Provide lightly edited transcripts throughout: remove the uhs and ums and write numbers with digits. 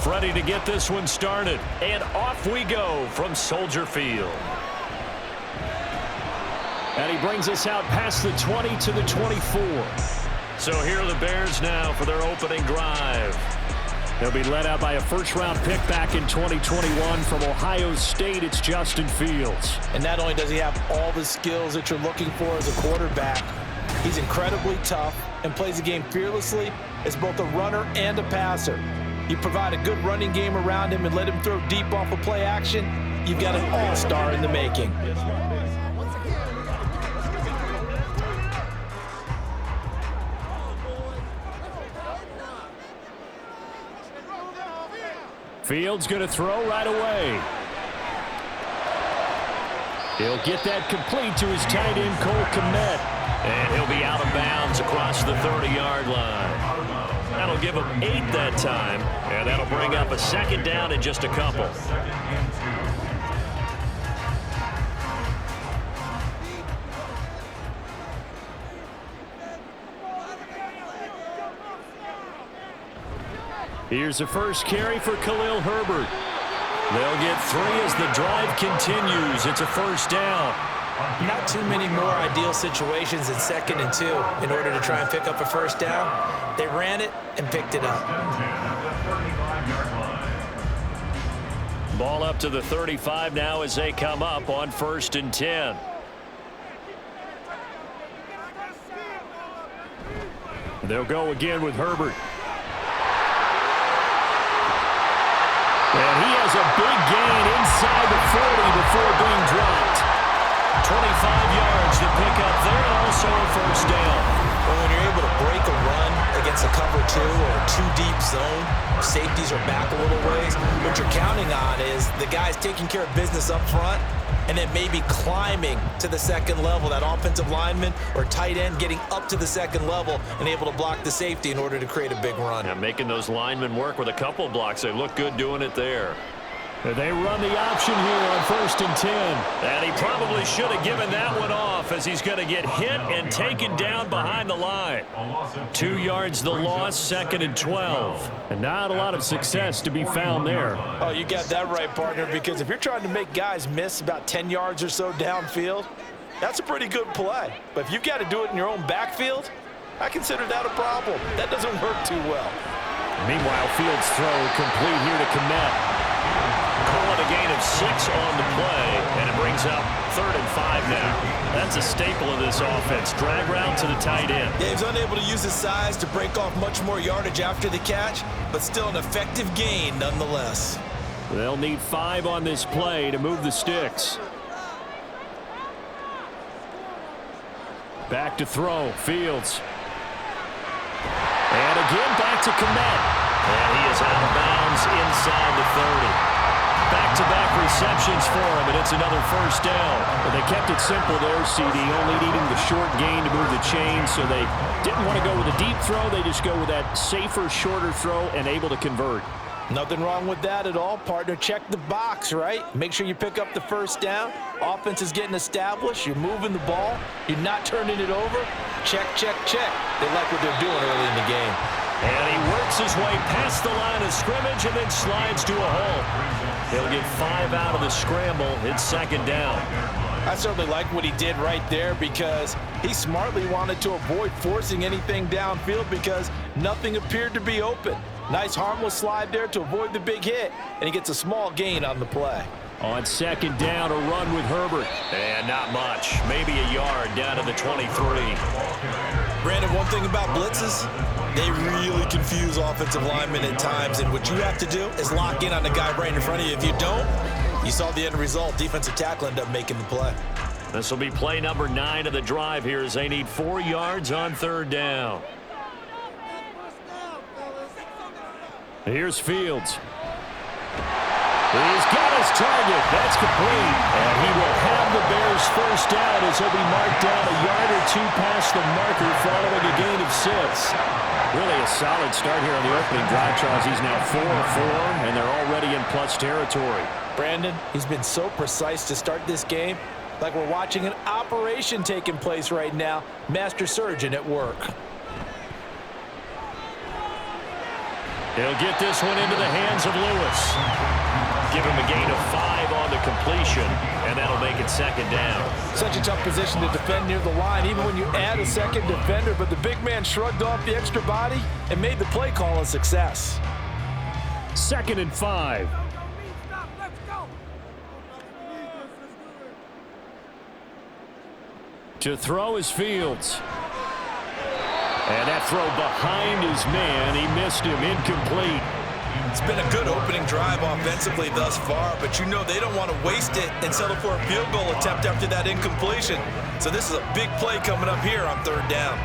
ready to get this one started. And off we go from Soldier Field. And he brings us out past the 20 to the 24. So here are the Bears now for their opening drive. They'll be led out by a first-round pick back in 2021 from Ohio State. It's Justin Fields. And not only does he have all the skills that you're looking for as a quarterback, he's incredibly tough and plays the game fearlessly as both a runner and a passer. You provide a good running game around him and let him throw deep off of play action, you've got an all-star in the making. Fields going to throw right away. He'll get that complete to his tight end, Cole Kmet. And he'll be out of bounds across the 30-yard line. That'll give him 8 that time, and that'll bring up a second down in just a couple. Here's the first carry for Khalil Herbert. They'll get 3 as the drive continues. It's a first down. Not too many more ideal situations in 2nd and 2 in order to try and pick up a first down. They ran it and picked it up. Ball up to the 35 now as they come up on 1st and 10. They'll go again with Herbert. And he has a big gain inside the 40 before being dropped. 25 yards to pick up there, and also a first down. Well, when you're able to break a run against a cover 2 or a 2-deep zone, safeties are back a little ways. What you're counting on is the guys taking care of business up front and then maybe climbing to the 2nd level, that offensive lineman or tight end getting up to the 2nd level and able to block the safety in order to create a big run. Yeah, making those linemen work with a couple blocks. They look good doing it there. They run the option here on 1st and 10. And he probably should have given that one off as he's going to get hit and taken down behind the line. 2 yards the loss, 2nd and 12. And not a lot of success to be found there. Oh, you got that right, partner, because if you're trying to make guys miss about 10 yards or so downfield, that's a pretty good play. But if you've got to do it in your own backfield, I consider that a problem. That doesn't work too well. Meanwhile, Fields' throw complete here to Kmet. Calling a gain of 6 on the play, and it brings up 3rd and 5 now. That's a staple of this offense. Drag route to the tight end. Yeah, he's unable to use his size to break off much more yardage after the catch, but still an effective gain nonetheless. They'll need 5 on this play to move the sticks. Back to throw, Fields. And again back to Kmet. And he is out of bounds inside the 30. Back-to-back receptions for him, and it's another first down. But they kept it simple there, CD, only needing the short gain to move the chain, so they didn't want to go with a deep throw. They just go with that safer, shorter throw and able to convert. Nothing wrong with that at all, partner. Check the box, right? Make sure you pick up the first down. Offense is getting established. You're moving the ball. You're not turning it over. Check, check, check. They like what they're doing early in the game. And he works his way past the line of scrimmage and then slides to a hole. He'll get 5 out of the scramble. It's 2nd down. I certainly like what he did right there because he smartly wanted to avoid forcing anything downfield because nothing appeared to be open. Nice harmless slide there to avoid the big hit, and he gets a small gain on the play. On 2nd down, a run with Herbert. And not much. Maybe a yard down to the 23. Brandon, one thing about blitzes, they really confuse offensive linemen at times, and what you have to do is lock in on the guy right in front of you. If you don't, you saw the end result. Defensive tackle ended up making the play. This will be play number 9 of the drive here as they need 4 yards on 3rd down. Here's Fields. He's got his target. That's complete. And he will have the Bears first down as he'll be marked down a yard or 2 past the marker following a gain of 6. Really a solid start here on the opening drive, Charles. He's now 4-4, and they're already in plus territory. Brandon, he's been so precise to start this game, like we're watching an operation taking place right now. Master surgeon at work. He'll get this one into the hands of Lewis. Give him a gain of 5 on the completion, and that'll make it second down. Such a tough position to defend near the line, even when you add a second defender, but the big man shrugged off the extra body and made the play call a success. 2nd and 5. To throw is Fields. And that throw behind his man, he missed him, incomplete. It's been a good opening drive offensively thus far, but you know they don't want to waste it and settle for a field goal attempt after that incompletion. So this is a big play coming up here on 3rd down.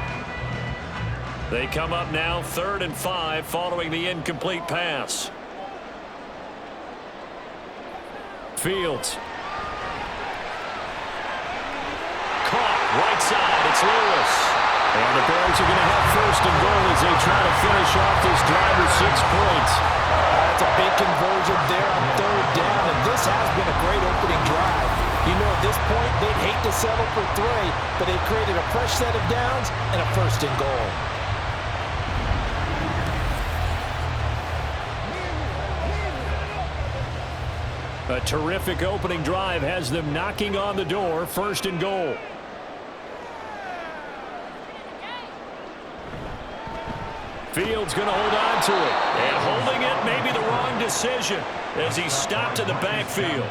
They come up now 3rd and 5 following the incomplete pass. Fields. Caught right side. It's Lewis. And the Bears are going to have 1st and goal as they try to finish off this drive with 6 points. That's a big conversion there on 3rd down, and this has been a great opening drive. You know, at this point, they'd hate to settle for 3, but they've created a fresh set of downs and a 1st and goal. A terrific opening drive has them knocking on the door. 1st and goal. Fields going to hold on to it. And holding it may be the wrong decision as he stopped in the backfield.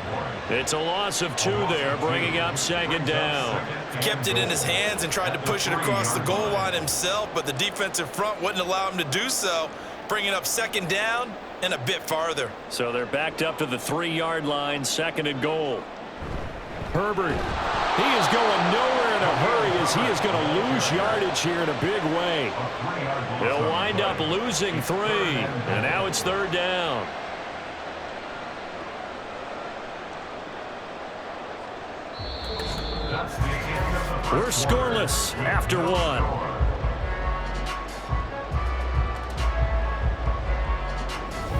It's a loss of 2 there, bringing up 2nd down. He kept it in his hands and tried to push it across the goal line himself, but the defensive front wouldn't allow him to do so, bringing up 2nd down and a bit farther. So they're backed up to the 3-yard line, 2nd and goal. Herbert, he is going nowhere in a hurry as he is going to lose yardage here in a big way. He'll wind up losing 3, and now it's 3rd down. We're scoreless after 1.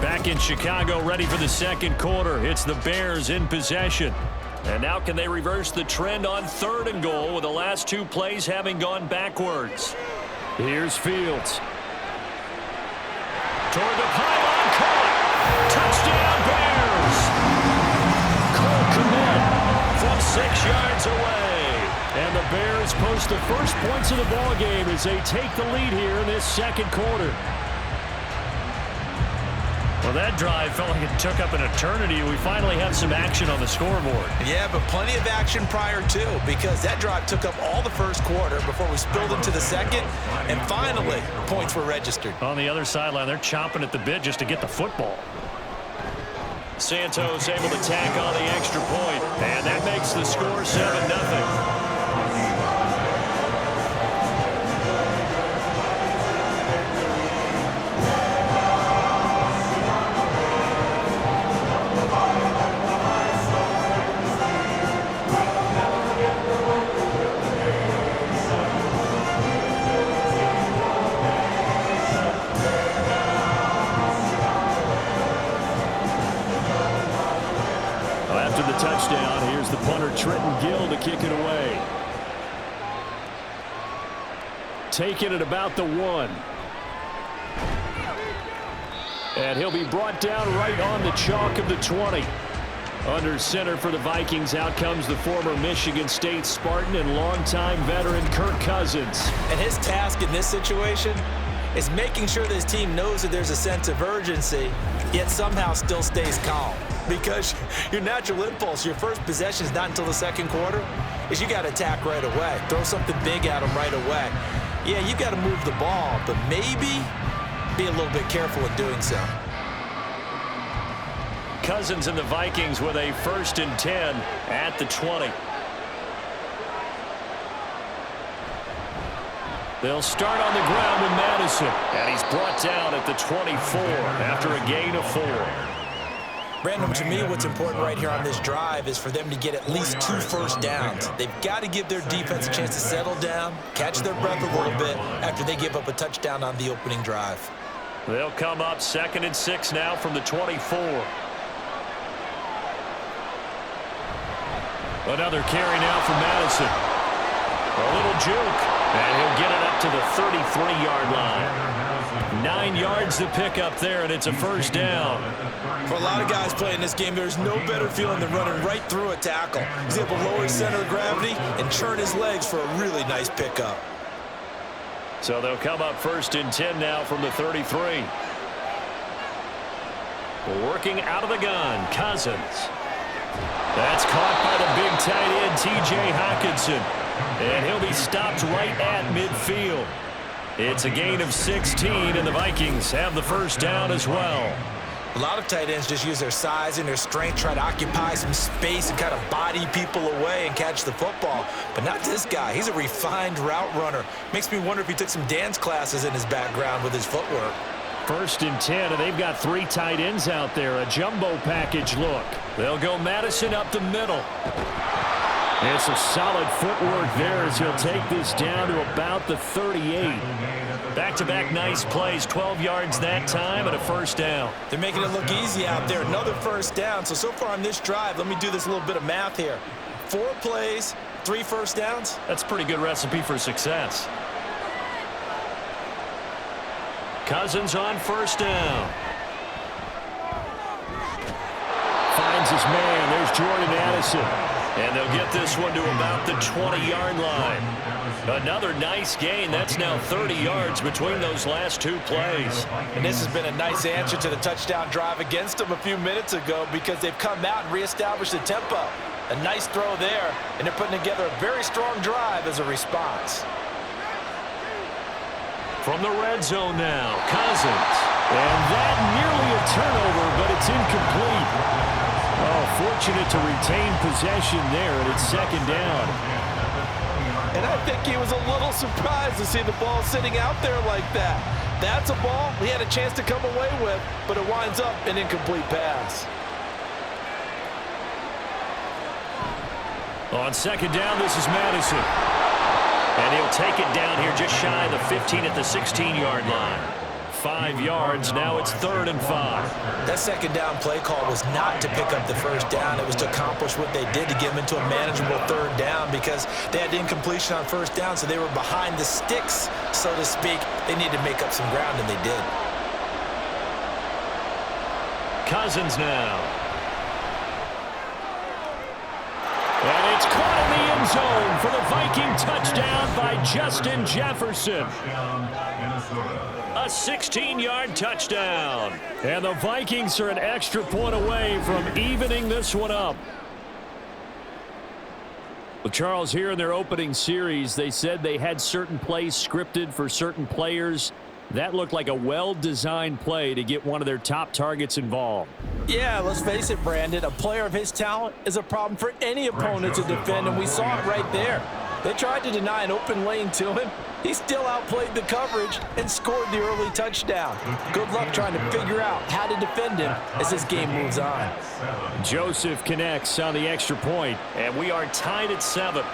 Back in Chicago, ready for the 2nd quarter. It's the Bears in possession. And now can they reverse the trend on 3rd and goal with the last 2 plays having gone backwards? Here's Fields. Toward the pylon, caught. Touchdown, Bears. Cole Kmet from 6 yards away. And the Bears post the first points of the ballgame as they take the lead here in this 2nd quarter. Well, that drive felt like it took up an eternity. We finally have some action on the scoreboard. Yeah, but plenty of action prior to, because that drive took up all the 1st quarter before we spilled into the 2nd, and finally, points were registered. On the other sideline, they're chomping at the bit just to get the football. Santos able to tack on the extra point, and that makes the score 7-0. Touchdown. Here's the punter, Trenton Gill, to kick it away. Taking it about the 1. And he'll be brought down right on the chalk of the 20. Under center for the Vikings, out comes the former Michigan State Spartan and longtime veteran Kirk Cousins. And his task in this situation is making sure that his team knows that there's a sense of urgency, yet somehow still stays calm. Because your natural impulse, your first possession is not until the 2nd quarter, is you got to attack right away. Throw something big at them right away. Yeah, you got to move the ball, but maybe be a little bit careful in doing so. Cousins and the Vikings with a 1st and 10 at the 20. They'll start on the ground with Madison, and he's brought down at the 24 after a gain of 4. Brandon, to me, what's important right here on this drive is for them to get at least 2 first downs. They've got to give their defense a chance to settle down, catch their breath a little bit after they give up a touchdown on the opening drive. They'll come up 2nd and 6 now from the 24. Another carry now from Madison. A little juke, and he'll get it up to the 33-yard line. 9 yards to pick up there, and it's a first down. For a lot of guys playing this game, there's no better feeling than running right through a tackle. He's able to lower his center of gravity and churn his legs for a really nice pickup. So they'll come up 1st and 10 now from the 33. Working out of the gun, Cousins. That's caught by the big tight end, T.J. Hockenson. And he'll be stopped right at midfield. It's a gain of 16, and the Vikings have the first down as well. A lot of tight ends just use their size and their strength, try to occupy some space and kind of body people away and catch the football. But not this guy. He's a refined route runner. Makes me wonder if he took some dance classes in his background with his footwork. 1st and 10, and they've got 3 tight ends out there. A jumbo package look. They'll go Madison up the middle. And some solid footwork there as he'll take this down to about the 38. Back-to-back nice plays, 12 yards that time and a first down. They're making it look easy out there. Another first down. So far on this drive, let me do this little bit of math here. 4 plays, 3 first downs. That's a pretty good recipe for success. Cousins on first down. Finds his man. There's Jordan Addison. And they'll get this one to about the 20-yard line. Another nice gain. That's now 30 yards between those last 2 plays. And this has been a nice answer to the touchdown drive against them a few minutes ago because they've come out and reestablished the tempo. A nice throw there, and they're putting together a very strong drive as a response. From the red zone now, Cousins. And that nearly a turnover, but it's incomplete. Oh, fortunate to retain possession there, and it's 2nd down. And I think he was a little surprised to see the ball sitting out there like that. That's a ball he had a chance to come away with, but it winds up an incomplete pass. On 2nd down, this is Madison. And he'll take it down here just shy of the 15 at the 16-yard line. 5 yards. Now it's 3rd and 5. That 2nd down play call was not to pick up the first down. It was to accomplish what they did to get them into a manageable 3rd down because they had incompletion on first down, so they were behind the sticks, so to speak. They needed to make up some ground, and they did. Cousins now. And it's caught in the end zone for the Viking touchdown by Justin Jefferson. A 16-yard touchdown. And the Vikings are an extra point away from evening this one up. Well, Charles, here in their opening series, they said they had certain plays scripted for certain players. That looked like a well-designed play to get one of their top targets involved. Yeah, let's face it, Brandon. A player of his talent is a problem for any opponent to defend, and we saw it right there. They tried to deny an open lane to him. He still outplayed the coverage and scored the early touchdown. Good luck trying to figure out how to defend him as this game moves on. Joseph connects on the extra point, and we are tied at 7.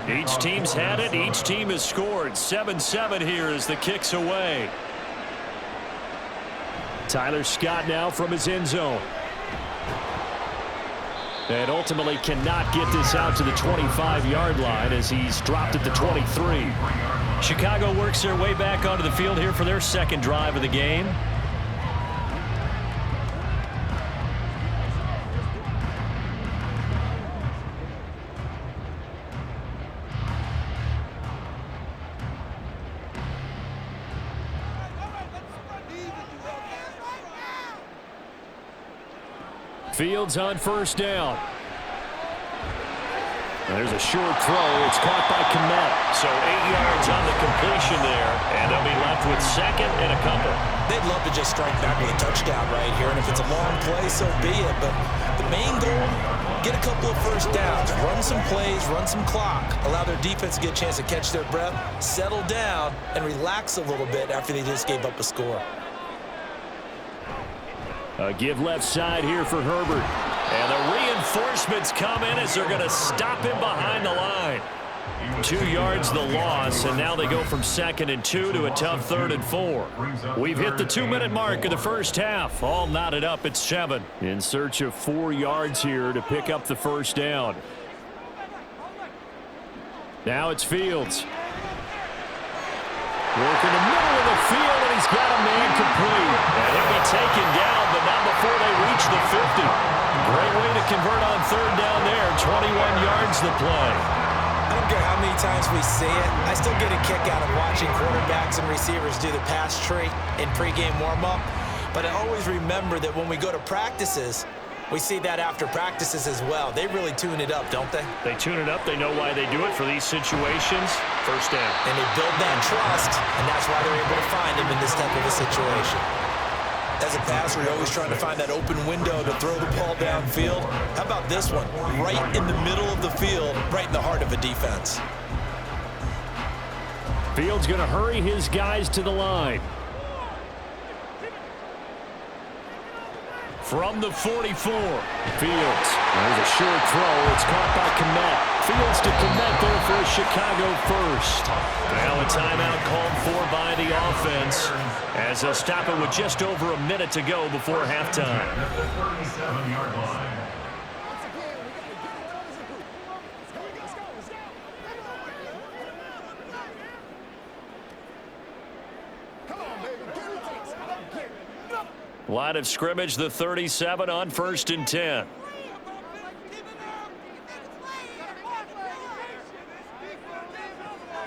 Each team's had it. Each team has scored. 7-7 here as the kick's away. Tyler Scott now from his end zone. And ultimately cannot get this out to the 25-yard line as he's dropped at the 23. Chicago works their way back onto the field here for their 2nd drive of the game. Fields on first down. And there's a short throw. It's caught by Kmet. So 8 yards on the completion there. And they'll be left with 2nd and a couple. They'd love to just strike back with a touchdown right here. And if it's a long play, so be it. But the main goal, get a couple of first downs. Run some plays, run some clock. Allow their defense to get a chance to catch their breath, settle down, and relax a little bit after they just gave up a score. A give left side here for Herbert. And the reinforcements come in as they're going to stop him behind the line. 2 yards the loss, and now they go from 2nd and 2 to a tough 3rd and 4. We've hit the 2-minute mark of the first half. All knotted up at 7. In search of 4 yards here to pick up the first down. Now it's Fields. Working the middle of the field, and he's got a man complete. And he'll be taken down, but not before they reach the 50. Great way to convert on 3rd down there. 21 yards the play. I don't care how many times we see it. I still get a kick out of watching quarterbacks and receivers do the pass tree in pregame warm-up. But I always remember that when we go to practices, we see that after practices as well. They really tune it up, don't they? They tune it up. They know why they do it for these situations. First down. And they build that trust, and that's why they're able to find him in this type of a situation. As a passer, you're always trying to find that open window to throw the ball downfield. How about this one? Right in the middle of the field, right in the heart of a defense. Fields going to hurry his guys to the line. From the 44, Fields. There's a short throw. It's caught by Kmet. Fields to Kmet there for a Chicago first. Now a timeout called for by the offense as they'll stop it with just over a minute to go before halftime. Line of scrimmage, the 37 on 1st and 10.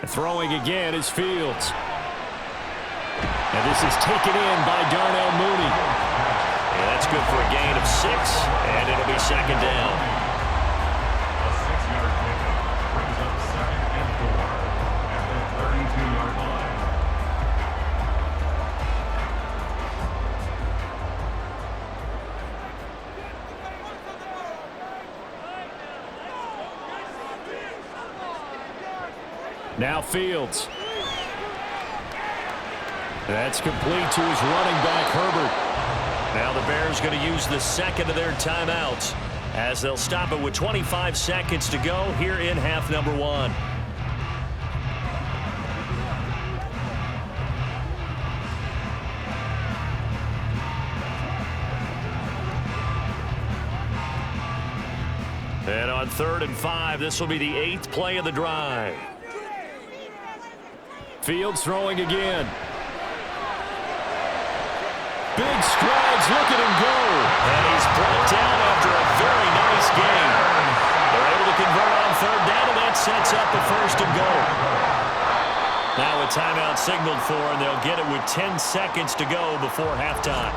Throwing again is Fields. And this is taken in by Darnell Mooney. And that's good for a gain of 6, and it'll be 2nd down. A 6-yard pickup brings up 2nd and 4 at the 32-yard line. Now Fields. That's complete to his running back, Herbert. Now the Bears going to use the 2nd of their timeouts as they'll stop it with 25 seconds to go here in half number 1. And on 3rd and 5, this will be the 8th play of the drive. Fields throwing again. Big strides, look at him go. And he's brought down after a very nice gain. They're able to convert on 3rd down, and that sets up a 1st and goal. Now a timeout signaled for, and they'll get it with 10 seconds to go before halftime.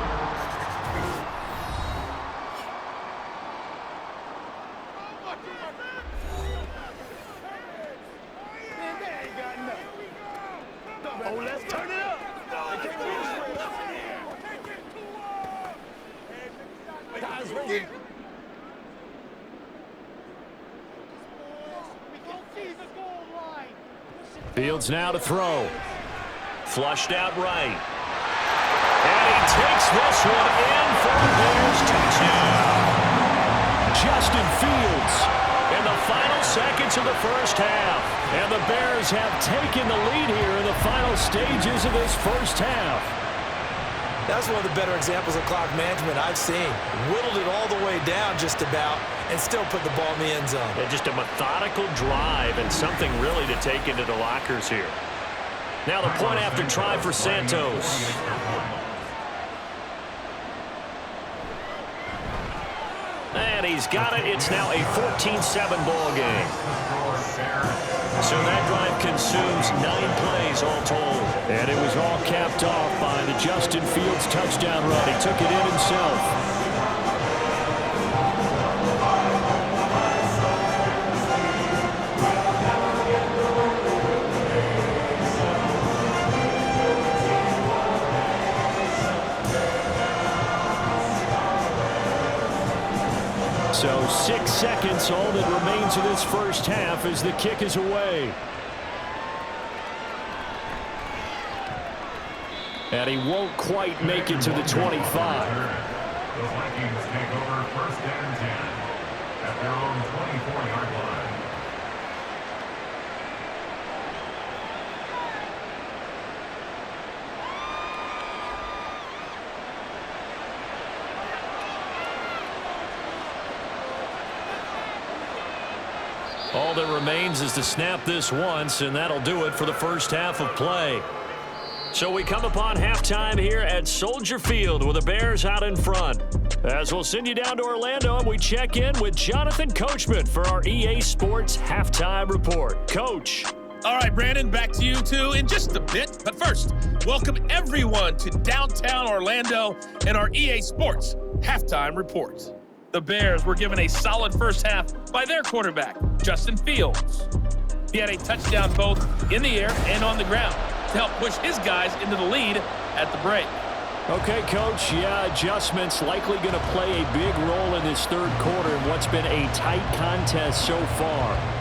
Fields now to throw. Flushed out right. And he takes this one in for the Bears touchdown. Justin Fields in the final seconds of the first half. And the Bears have taken the lead here in the final stages of this first half. That's one of the better examples of clock management I've seen. Whittled it all the way down just about and still put the ball in the end zone. Yeah, just a methodical drive and something really to take into the lockers here. Now the point after try for Santos. And he's got it. It's now a 14-7 ball game. So that drive consumes 9 plays all told. And it was all capped off by the Justin Fields touchdown run. He took it in himself. So 6 seconds, all that remains of this first half as the kick is away. And he won't quite make it to the 25. The Vikings take over first and 10 at their own 24-yard line. All that remains is to snap this once, and that'll do it for the first half of play. So we come upon halftime here at Soldier Field with the Bears out in front. As we'll send you down to Orlando, and we check in with Jonathan Coachman for our EA Sports Halftime Report. Coach. All right, Brandon, back to you two in just a bit. But first, welcome everyone to downtown Orlando and our EA Sports Halftime Report. The Bears were given a solid first half by their quarterback, Justin Fields. He had a touchdown both in the air and on the ground to help push his guys into the lead at the break. Okay, Coach, yeah, adjustments likely going to play a big role in this third quarter in what's been a tight contest so far.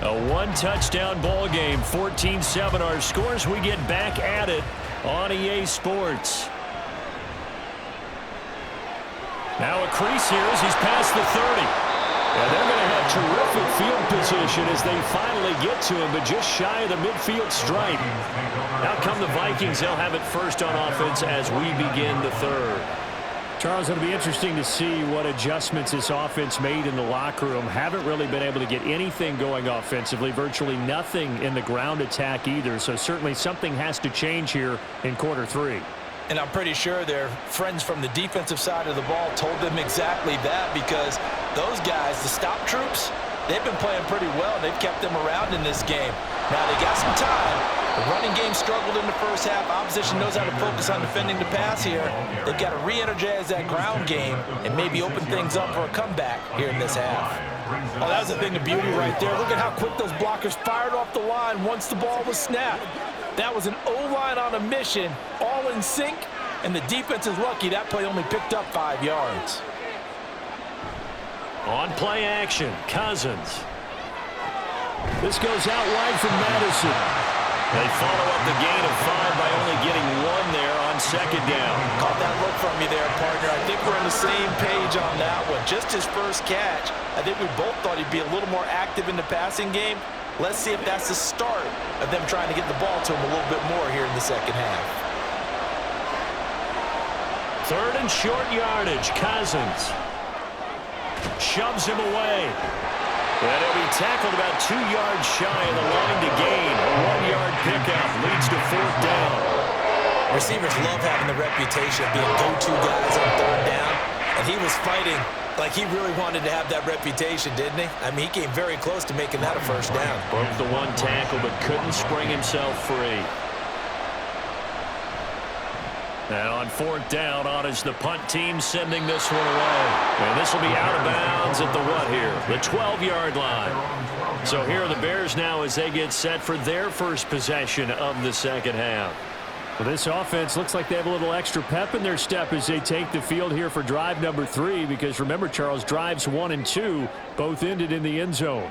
A one-touchdown ball game, 14-7 our scores. We get back at it on EA Sports. Now a crease here as he's past the 30. And they're going to have terrific field position as they finally get to him, but just shy of the midfield stripe. Out come the Vikings. They'll have it first on offense as we begin the third. Charles, it'll be interesting to see what adjustments this offense made in the locker room. Haven't really been able to get anything going offensively, virtually nothing in the ground attack either. So certainly something has to change here in quarter three. And I'm pretty sure their friends from the defensive side of the ball told them exactly that, because those guys, the stop troops, they've been playing pretty well. They've kept them around in this game. Now they got some time. The running game struggled in the first half. Opposition knows how to focus on defending the pass here. They've got to re-energize that ground game and maybe open things up for a comeback here in this half. Oh, that was a thing of beauty right there. Look at how quick those blockers fired off the line once the ball was snapped. That was an O-line on a mission, all in sync, and the defense is lucky that play only picked up 5 yards. On play action, Cousins. This goes out wide from Madison. They follow up the gain of 5 by only getting 1 there on second down. Caught that look from me there, partner. I think we're on the same page on that one. Just his first catch. I think we both thought he'd be a little more active in the passing game. Let's see if that's the start of them trying to get the ball to him a little bit more here in the second half. Third and short yardage, Cousins. Shoves him away. And he'll be tackled about 2 yards shy of the line to gain. A 1-yard pickup leads to fourth down. Receivers love having the reputation of being go-to guys on third down. And he was fighting like he really wanted to have that reputation, didn't he? I mean, he came very close to making that a first down. Broke the one tackle, but couldn't spring himself free. And on fourth down, on is the punt team sending this one away. And this will be out of bounds at the what here? The 12-yard line. So here are the Bears now as they get set for their first possession of the second half. Well, this offense looks like they have a little extra pep in their step as they take the field here for drive number 3. Because remember, Charles, drives 1 and 2 both ended in the end zone.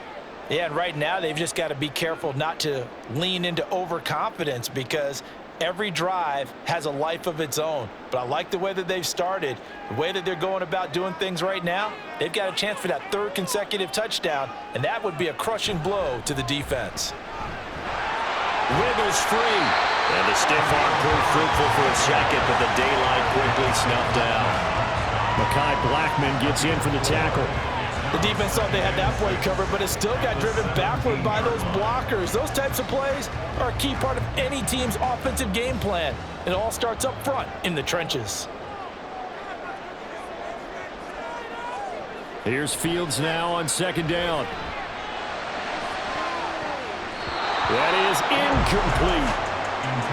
Yeah, and right now they've just got to be careful not to lean into overconfidence, because every drive has a life of its own. But I like the way that they've started, the way that they're going about doing things right now. They've got a chance for that 3rd consecutive touchdown, and that would be a crushing blow to the defense. Wiggles free. And the stiff arm proved fruitful for a second, but the daylight quickly snuffed out. Mekhi Blackman gets in for the tackle. The defense thought they had that play covered, but it still got driven backward by those blockers. Those types of plays are a key part of any team's offensive game plan. It all starts up front in the trenches. Here's Fields now on second down. That is incomplete.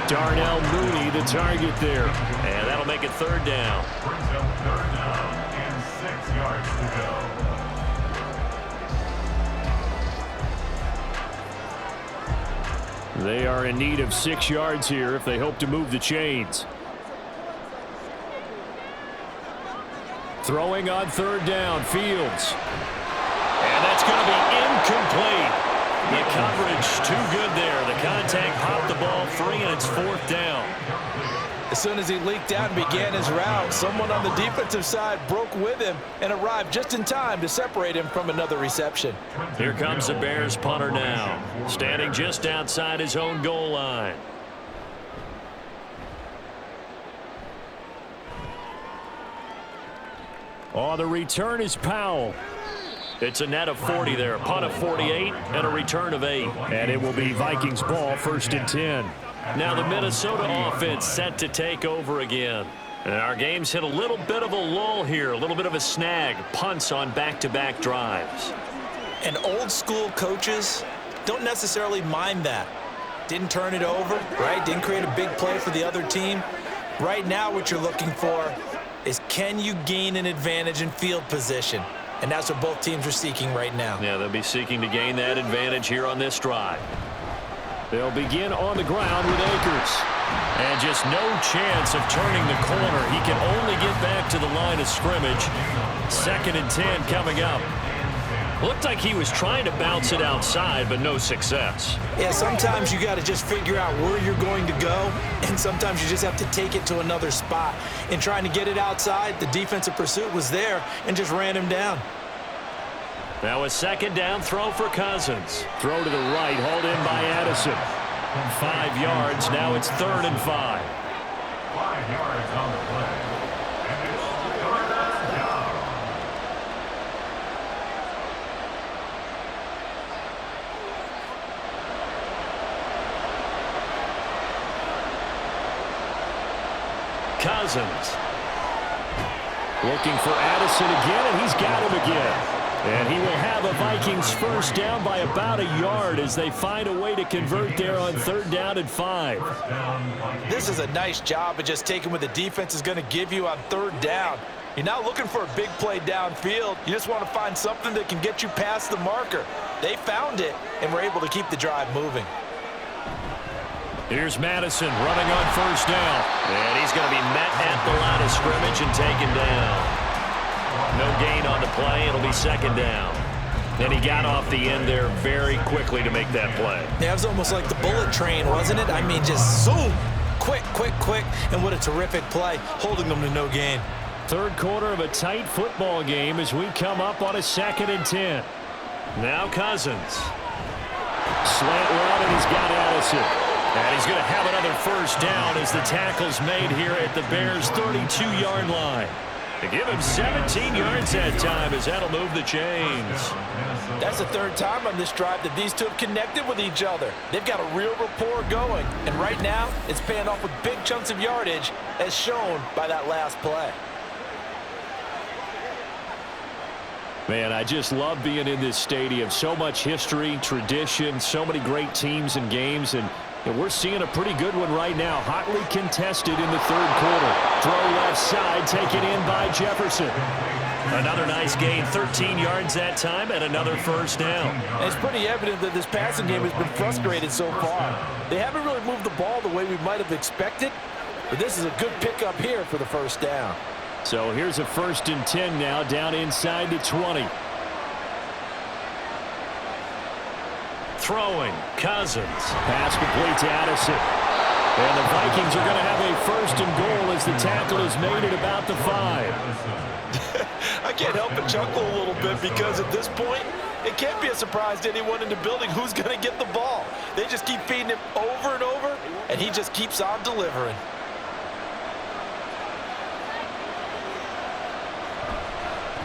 Darnell Mooney, the target there. And that'll make it third down. Brings up third down and 6. yards to go. They are in need of 6 yards here if they hope to move the chains. Throwing on third down, Fields. And that's going to be incomplete. The coverage too good there. The contact popped the ball free, and it's 4th down. As soon as he leaked out and began his route, someone on the defensive side broke with him and arrived just in time to separate him from another reception. Here comes the Bears punter now, standing just outside his own goal line. On the return is Powell. It's a net of 40 there, a punt of 48 and a return of 8. And it will be Vikings ball, 1st and 10. Now the Minnesota offense set to take over again. And our game's hit a little bit of a lull here, a little bit of a snag, punts on back-to-back drives. And old school coaches don't necessarily mind that. Didn't turn it over, right? Didn't create a big play for the other team. Right now what you're looking for is, can you gain an advantage in field position? And that's what both teams are seeking right now. Yeah, they'll be seeking to gain that advantage here on this drive. They'll begin on the ground with Akers. And just no chance of turning the corner. He can only get back to the line of scrimmage. 2nd and 10 coming up. Looked like he was trying to bounce it outside, but no success. Yeah, sometimes you got to just figure out where you're going to go, and sometimes you just have to take it to another spot. In trying to get it outside, the defensive pursuit was there and just ran him down. Now a 2nd down throw for Cousins. Throw to the right, hauled in by Addison. 5 yards, now it's 3rd and 5. 5 yards on the play. And it's 3rd down. Cousins. Looking for Addison again, and he's got him again. And he will have a Vikings 1st down by about a yard as they find a way to convert there on 3rd down and 5. This is a nice job of just taking what the defense is going to give you on 3rd down. You're not looking for a big play downfield. You just want to find something that can get you past the marker. They found it and were able to keep the drive moving. Here's Madison running on 1st down. And he's going to be met at the line of scrimmage and taken down. No gain on the play. It'll be 2nd down. And he got off the end there very quickly to make that play. Yeah, it was almost like the bullet train, wasn't it? I mean, just zoom. Quick, quick, quick. And what a terrific play, holding them to no gain. 3rd quarter of a tight football game as we come up on a 2nd and 10. Now Cousins. Slant route, and he's got Addison. And he's going to have another 1st down as the tackle's made here at the Bears' 32-yard line. To give him 17 yards that time as that'll move the chains. That's the 3rd time on this drive that these two have connected with each other. They've got a real rapport going. And right now, it's paying off with big chunks of yardage as shown by that last play. Man, I just love being in this stadium. So much history, tradition, so many great teams and games, and we're seeing a pretty good one right now. Hotly contested in the 3rd quarter. Throw left side, taken in by Jefferson. Another nice gain, 13 yards that time, and another 1st down. And it's pretty evident that this passing game has been frustrated so far. They haven't really moved the ball the way we might have expected, but this is a good pickup here for the 1st down. So here's a 1st and 10 now, down inside the 20. Throwing, Cousins. Pass complete to Addison. And the Vikings are going to have a 1st and goal as the tackle is made at about the 5. I can't help but chuckle a little bit because at this point, it can't be a surprise to anyone in the building who's going to get the ball. They just keep feeding him over and over, and he just keeps on delivering.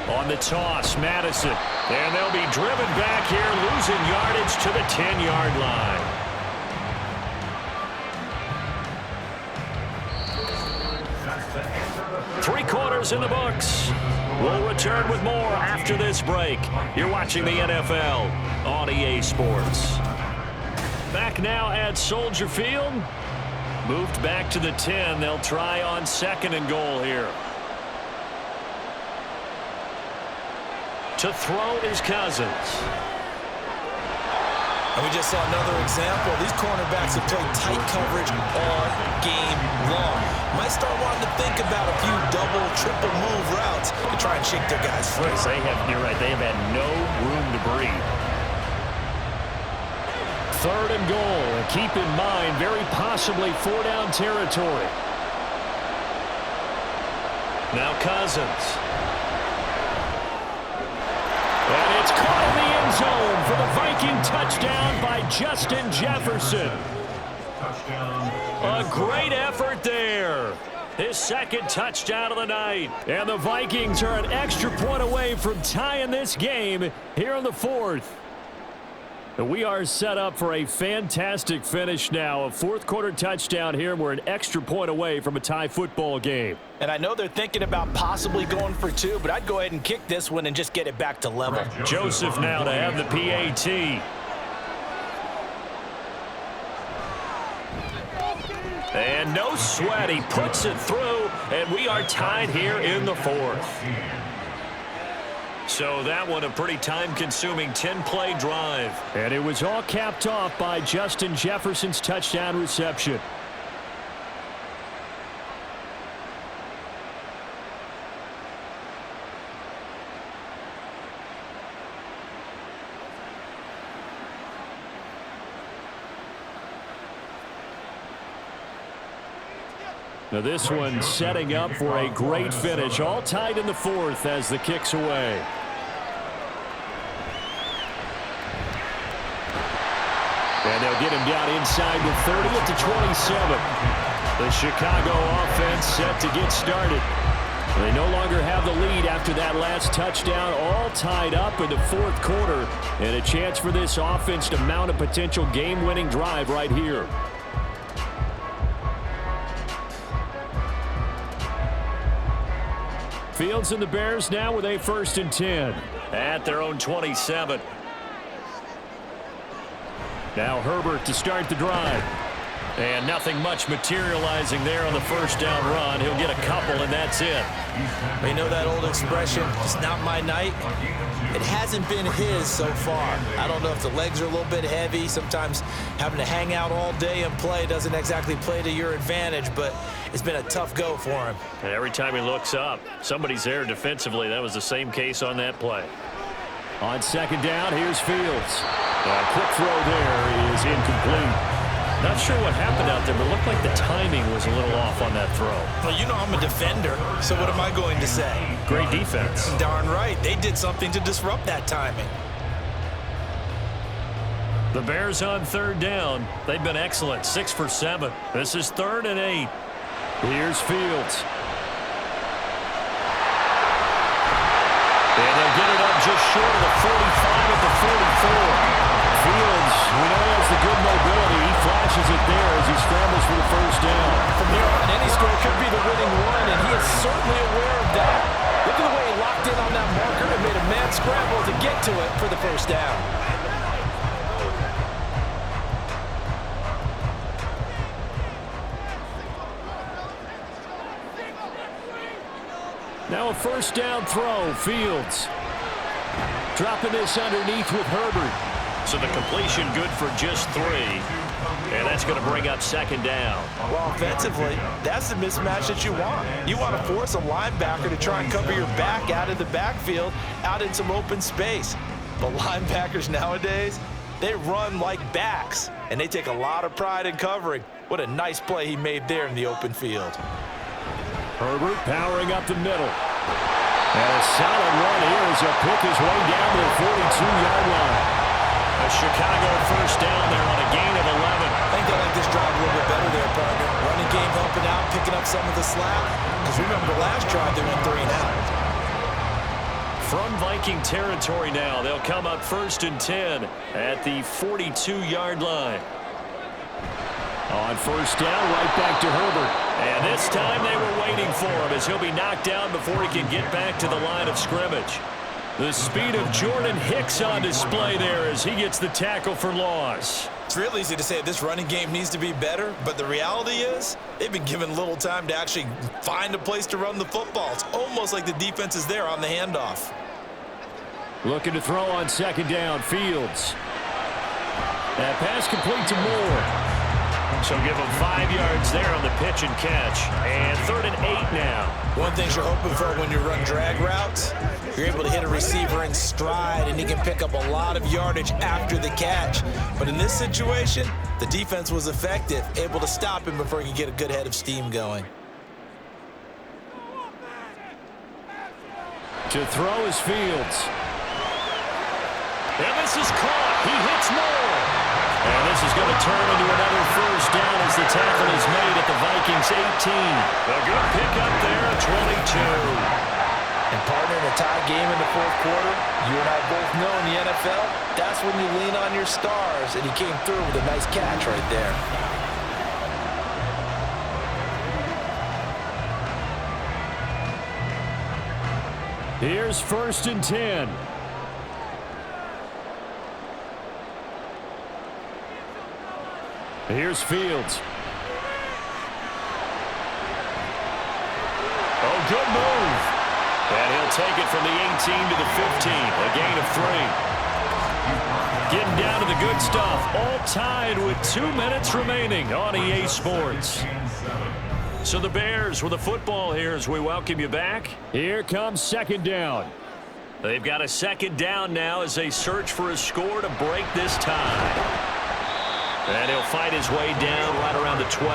On the toss, Madison. And they'll be driven back here, losing yardage to the 10-yard line. Three quarters in the books. We'll return with more after this break. You're watching the NFL on EA Sports. Back now at Soldier Field. Moved back to the 10. They'll try on 2nd and goal here. To throw is Cousins. And we just saw another example. These cornerbacks have played tight coverage all game long. Might start wanting to think about a few double, triple move routes to try and shake their guys free. You're right. They have had no room to breathe. 3rd and goal. And keep in mind, very possibly 4-down territory. Now Cousins. And it's caught in the end zone for the Viking touchdown by Justin Jefferson. A great effort there. His 2nd touchdown of the night. And the Vikings are an extra point away from tying this game here in the 4th. We are set up for a fantastic finish now. A 4th quarter touchdown here. We're an extra point away from a tie football game. And I know they're thinking about possibly going for 2, but I'd go ahead and kick this one and just get it back to level. Joseph now to have the PAT. And no sweat. He puts it through, and we are tied here in the 4th. So that one a pretty time-consuming 10-play drive. And it was all capped off by Justin Jefferson's touchdown reception. Now this one setting up for a great finish. All tied in the 4th as the kick's away. And they'll get him down inside the 30 at the 27. The Chicago offense set to get started. They no longer have the lead after that last touchdown. All tied up in the 4th quarter. And a chance for this offense to mount a potential game-winning drive right here. Fields and the Bears now with a 1st and 10 at their own 27. Now Herbert to start the drive. And nothing much materializing there on the 1st down run. He'll get a couple, and that's it. You know that old expression, it's not my night? It hasn't been his so far. I don't know if the legs are a little bit heavy. Sometimes having to hang out all day and play doesn't exactly play to your advantage, but it's been a tough go for him. And every time he looks up, somebody's there defensively. That was the same case on that play. On 2nd down, here's Fields. A quick throw there is incomplete. Not sure what happened out there, but it looked like the timing was a little off on that throw. Well, you know I'm a defender, so what am I going to say? Great defense. Darn right. They did something to disrupt that timing. The Bears on 3rd down. They've been excellent, 6 for 7. This is 3rd and 8. Here's Fields. And they'll get it up just short of the 45 at the 44. Fields, we know he has the good mobility. He flashes it there as he scrambles for the 1st down. From there on, any score could be the winning one, and he is certainly aware of that. Look at the way he locked in on that marker and made a man scramble to get to it for the 1st down. Now a 1st down throw. Fields dropping this underneath with Herbert. So the completion good for just 3. And that's going to bring up 2nd down. Well, offensively, that's the mismatch that you want. You want to force a linebacker to try and cover your back out of the backfield, out in some open space. But linebackers nowadays, they run like backs, and they take a lot of pride in covering. What a nice play he made there in the open field. Herbert powering up the middle. And a solid run here as he'll pick his way down to the 42-yard line. A Chicago 1st down there on a gain of 11. I think they like this drive a little bit better there, partner. Running game helping out, picking up some of the slack. Because remember the last drive, they went 3 and out. From Viking territory now, they'll come up 1st and 10 at the 42-yard line. On 1st down, right back to Herbert. And this time they were waiting for him as he'll be knocked down before he can get back to the line of scrimmage. The speed of Jordan Hicks on display there as he gets the tackle for loss. It's real easy to say this running game needs to be better, but the reality is they've been given little time to actually find a place to run the football. It's almost like the defense is there on the handoff. Looking to throw on second down. Fields. That pass complete to Moore. So give him 5 yards there on the pitch and catch. And 3rd and 8 now. One thing you're hoping for when you run drag routes, you're able to hit a receiver in stride, and he can pick up a lot of yardage after the catch. But in this situation, the defense was effective, able to stop him before he could get a good head of steam going. To throw is Fields. And this is caught. He hits Moore. And this is going to turn into another first down as the tackle is made at the Vikings 18. A good pickup there at 22. And partner, in a tie game in the 4th quarter, you and I both know in the NFL, that's when you lean on your stars, and he came through with a nice catch right there. Here's 1st and 10. Here's Fields. Oh, good move. And he'll take it from the 18 to the 15. A gain of 3. Getting down to the good stuff. All tied with 2 minutes remaining on EA Sports. So the Bears with the football here as we welcome you back. Here comes second down. They've got a second down now as they search for a score to break this tie. And he'll fight his way down right around the 12.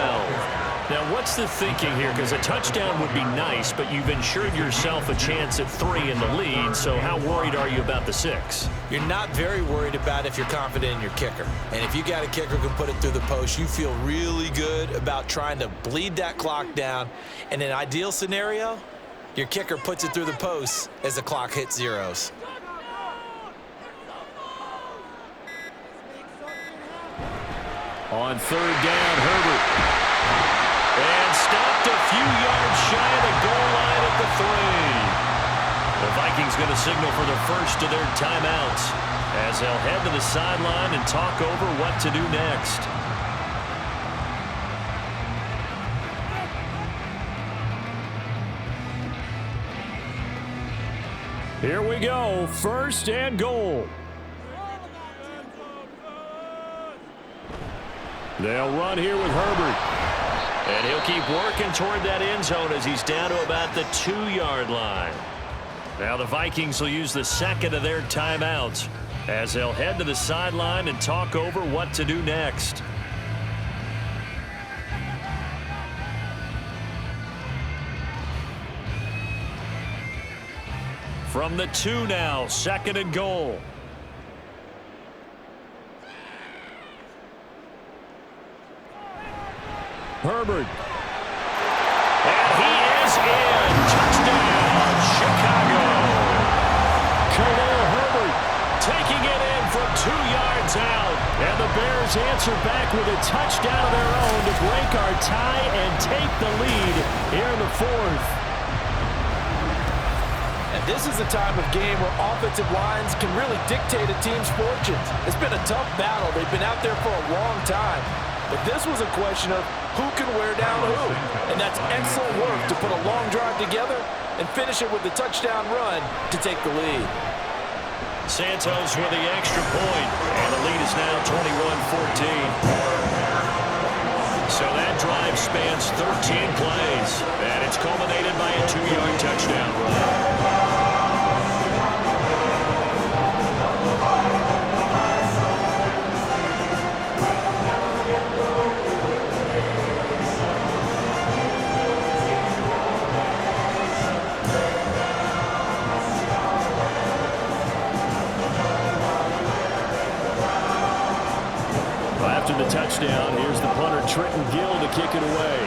Now, what's the thinking here? Because a touchdown would be nice, but you've ensured yourself a chance at 3 in the lead, so how worried are you about the 6? You're not very worried about if you're confident in your kicker. And if you got a kicker who can put it through the post, you feel really good about trying to bleed that clock down. In an ideal scenario, your kicker puts it through the post as the clock hits zeros. On 3rd down, Herbert. And stopped a few yards shy of the goal line at the 3. The Vikings going to signal for the first of their timeouts as they'll head to the sideline and talk over what to do next. Here we go, 1st and goal. They'll run here with Herbert. And he'll keep working toward that end zone as he's down to about the 2-yard line. Now the Vikings will use the second of their timeouts as they'll head to the sideline and talk over what to do next. From the 2 now, 2nd and goal. Herbert. And he is in. Touchdown, Chicago. Khalil Herbert taking it in from 2 yards out. And the Bears answer back with a touchdown of their own to break our tie and take the lead here in the 4th. And this is a time of game where offensive lines can really dictate a team's fortunes. It's been a tough battle. They've been out there for a long time. But this was a question of who can wear down who. And that's excellent work to put a long drive together and finish it with the touchdown run to take the lead. Santos with the extra point, and the lead is now 21-14. So that drive spans 13 plays, and it's culminated by a 2-yard touchdown run. After the touchdown, here's the punter Trenton Gill to kick it away.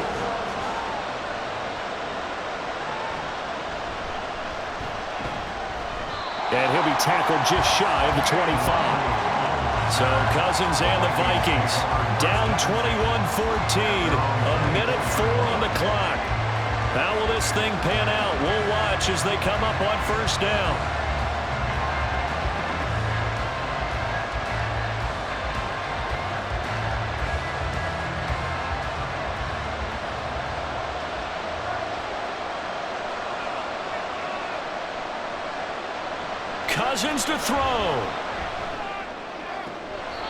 And he'll be tackled just shy of the 25. So Cousins and the Vikings down 21-14. A minute 4 on the clock. How will this thing pan out? We'll watch as they come up on first down. Cousins to throw.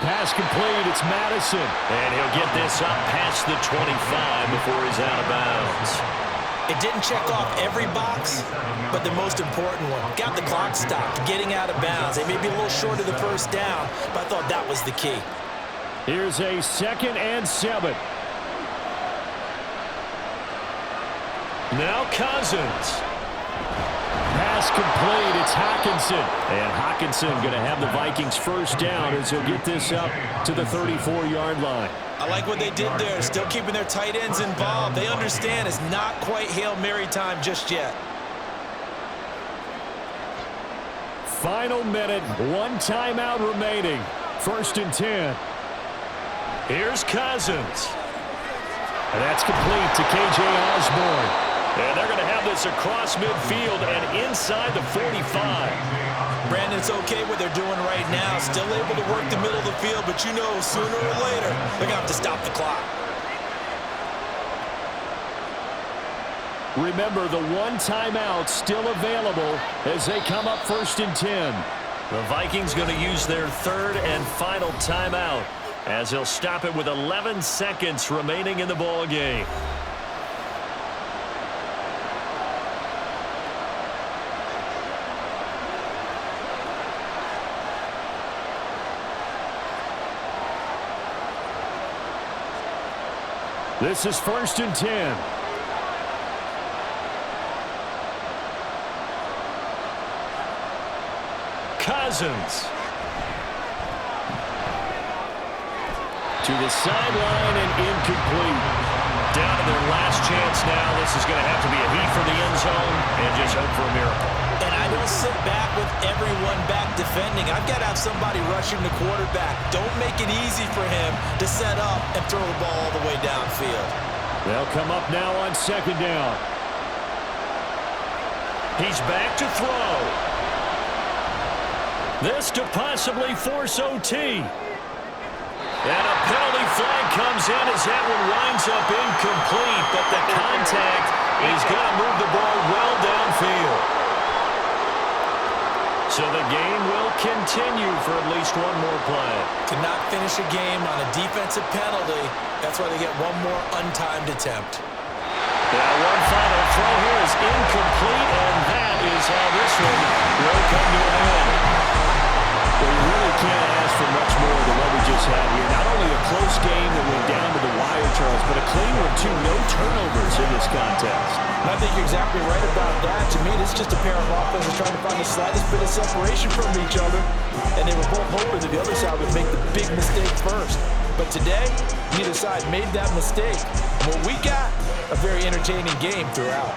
Pass complete. It's Madison. And he'll get this up past the 25 before he's out of bounds. It didn't check off every box, but the most important one. Got the clock stopped, getting out of bounds. They may be a little short of the first down, but I thought that was the key. Here's a 2nd and 7. Now Cousins. Pass complete. It's Hockenson. And Hockenson going to have the Vikings first down as he'll get this up to the 34-yard line. I like what they did there, still keeping their tight ends involved. They understand it's not quite Hail Mary time just yet. Final minute, 1 timeout remaining. 1st and 10. Here's Cousins. And that's complete to K.J. Osborne. And they're going to have this across midfield and inside the 45. Brandon, it's okay what they're doing right now. Still able to work the middle of the field, but you know sooner or later they're going to have to stop the clock. Remember, the 1 timeout still available as they come up 1st and 10. The Vikings going to use their 3rd and final timeout as they'll stop it with 11 seconds remaining in the ball game. This is 1st and 10. Cousins. To the sideline and incomplete. Down to their last chance now. This is going to have to be a heat for the end zone and just hope for a miracle. And I don't sit back with everyone back defending. I've got to have somebody rushing the quarterback. Don't make it easy for him to set up and throw the ball all the way downfield. They'll come up now on 2nd down. He's back to throw. This to possibly force OT. And a penalty flag comes in as that one winds up incomplete, but the contact is going to move the ball well downfield. So the game will continue for at least one more play. Cannot finish a game on a defensive penalty. That's why they get one more untimed attempt. Now one final throw here is incomplete, and that is how this one will come to an end. Well, you really can't ask for much more than what we just had here. Not only a close game that went down to the wire, Charles, but a clean one, too. No turnovers in this contest. I think you're exactly right about that. To me, this is just a pair of offenses trying to find the slightest bit of separation from each other. And they were both hoping that the other side would make the big mistake first. But today, neither side made that mistake. And what we got, a very entertaining game throughout.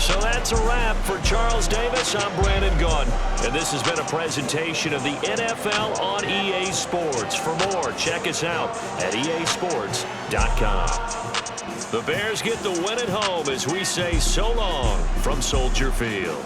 So that's a wrap for Charles Davis. I'm Brandon Gaudin. And this has been a presentation of the NFL on EA Sports. For more, check us out at easports.com. The Bears get the win at home as we say so long from Soldier Field.